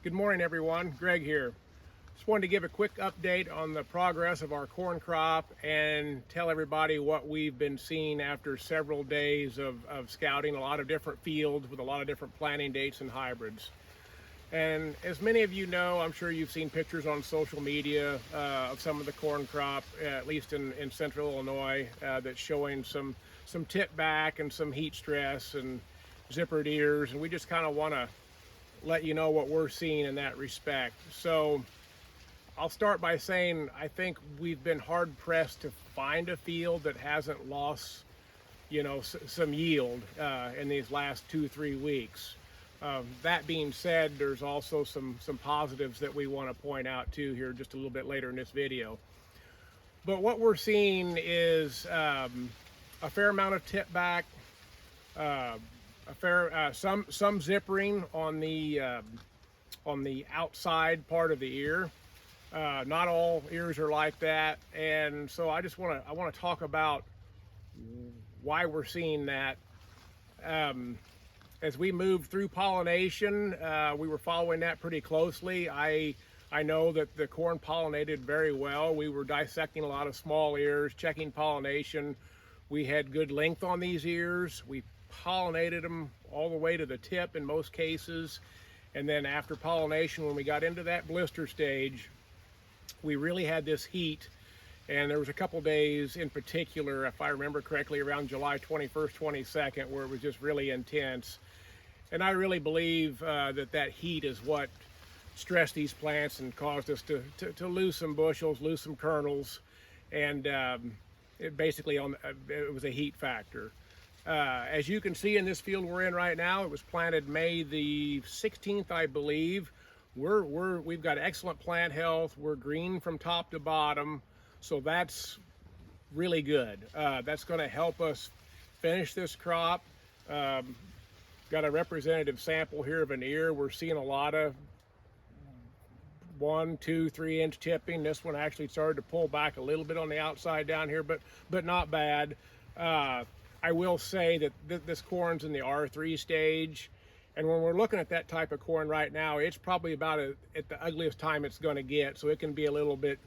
Good morning, everyone. Greg here. Just wanted to give a quick update on the progress of our corn crop and tell everybody what we've been seeing after several days of scouting a lot of different fields with a lot of different planting dates and hybrids. And as many of you know, I'm sure you've seen pictures on social media of some of the corn crop, at least in central Illinois, that's showing some tip back and some heat stress and zippered ears. And we just kind of want to let you know what we're seeing in that respect. So I'll start by saying I think we've been hard pressed to find a field that hasn't lost, some yield in these last 2-3 weeks. That being said, there's also some positives that we want to point out too here just a little bit later in this video. But what we're seeing is a fair amount of tip back, some zippering on the outside part of the ear. Not all ears are like that, and so I want to talk about why we're seeing that. As we moved through pollination, we were following that pretty closely. I know that the corn pollinated very well. We were dissecting a lot of small ears, checking pollination. We had good length on these ears. We pollinated them all the way to the tip in most cases. And then after pollination, when we got into that blister stage, we really had this heat. And there was a couple days in particular, if I remember correctly, around July 21st, 22nd, where it was just really intense. And I really believe that heat is what stressed these plants and caused us to lose some bushels, lose some kernels. And it was a heat factor. As you can see in this field we're in right now, it was planted May the 16th, I believe. We've got excellent plant health. We're green from top to bottom, so that's really good. That's going to help us finish this crop. Got a representative sample here of an ear. We're seeing a lot of 1, 2, 3 inch tipping. This one actually started to pull back a little bit on the outside down here, but not bad. I will say that this corn's in the R3 stage, and when we're looking at that type of corn right now, it's probably about at the ugliest time it's going to get, so it can be a little bit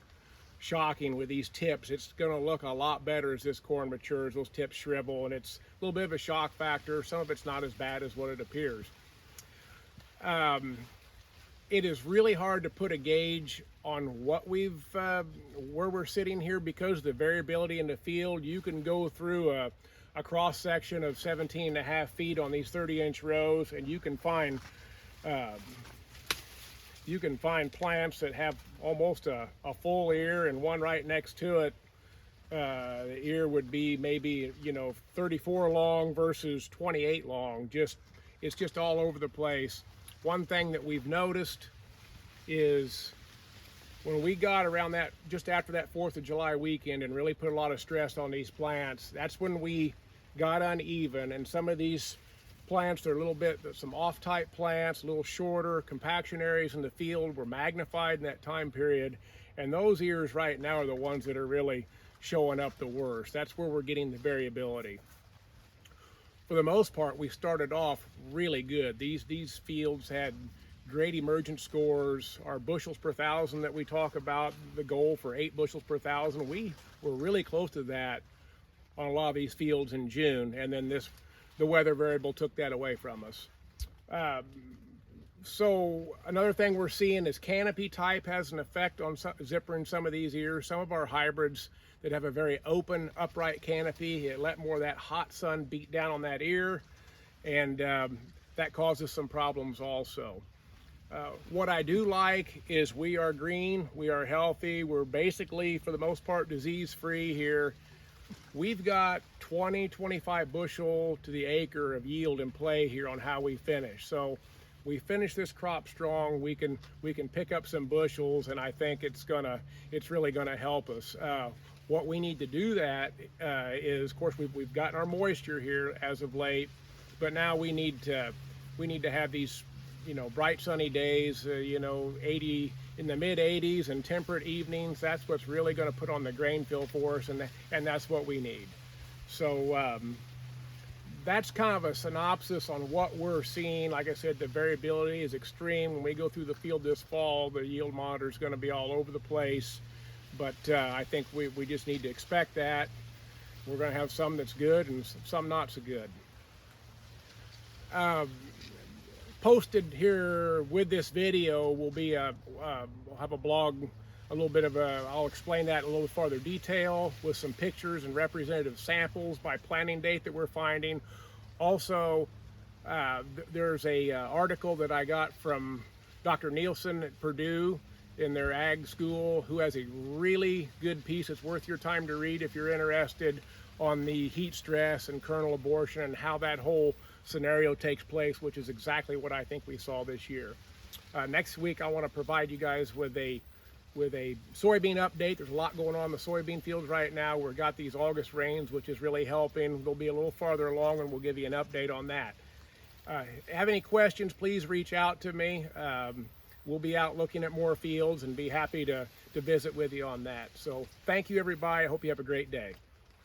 shocking with these tips. It's going to look a lot better as this corn matures. Those tips shrivel, and it's a little bit of a shock factor. Some of it's not as bad as what it appears. It is really hard to put a gauge on what where we're sitting here because of the variability in the field. You can go through a cross section of 17.5 feet on these 30-inch rows, and you can find plants that have almost a full ear, and one right next to it, the ear would be maybe 34 long versus 28 long. It's just all over the place. One thing that we've noticed is when we got around that, just after that 4th of July weekend, and really put a lot of stress on these plants, that's when we got uneven. And some of these plants, they're a little bit, some off-type plants, a little shorter. Compaction areas in the field were magnified in that time period. And those ears right now are the ones that are really showing up the worst. That's where we're getting the variability. For the most part, we started off really good. These fields had great emergent scores. Our bushels per thousand that we talk about, the goal for 8 bushels per thousand, we were really close to that on a lot of these fields in June, and then the weather variable took that away from us. So another thing we're seeing is canopy type has an effect on zippering some of these ears. Some of our hybrids that have a very open, upright canopy, it let more of that hot sun beat down on that ear, and that causes some problems also. What I do like is we are green, we are healthy, we're basically, for the most part, disease-free here. We've got 20-25 bushel to the acre of yield in play here on how we finish. So we finish this crop strong, we can pick up some bushels, and I think it's really gonna help us. What we need to do that is, of course, we've gotten our moisture here as of late, but now we need to have these bright sunny days, 80 in the mid 80s and temperate evenings. That's what's really going to put on the grain fill for us, and that's what we need. So that's kind of a synopsis on what we're seeing. Like I said, the variability is extreme. When we go through the field this fall, the yield monitor is going to be all over the place. But I think we just need to expect that. We're going to have some that's good and some not so good. Posted here with this video will be we'll have a blog, a little bit of I'll explain that in a little further detail with some pictures and representative samples by planting date that we're finding. Also, there's a article that I got from Dr. Nielsen at Purdue in their ag school, who has a really good piece. It's worth your time to read if you're interested, on the heat stress and kernel abortion and how that whole scenario takes place, which is exactly what I think we saw this year. Next week, I want to provide you guys with a soybean update. There's a lot going on in the soybean fields right now. We've got these August rains, which is really helping. They'll be a little farther along, and we'll give you an update on that. Have any questions, please reach out to me. We'll be out looking at more fields and be happy to visit with you on that. So thank you, everybody. I hope you have a great day.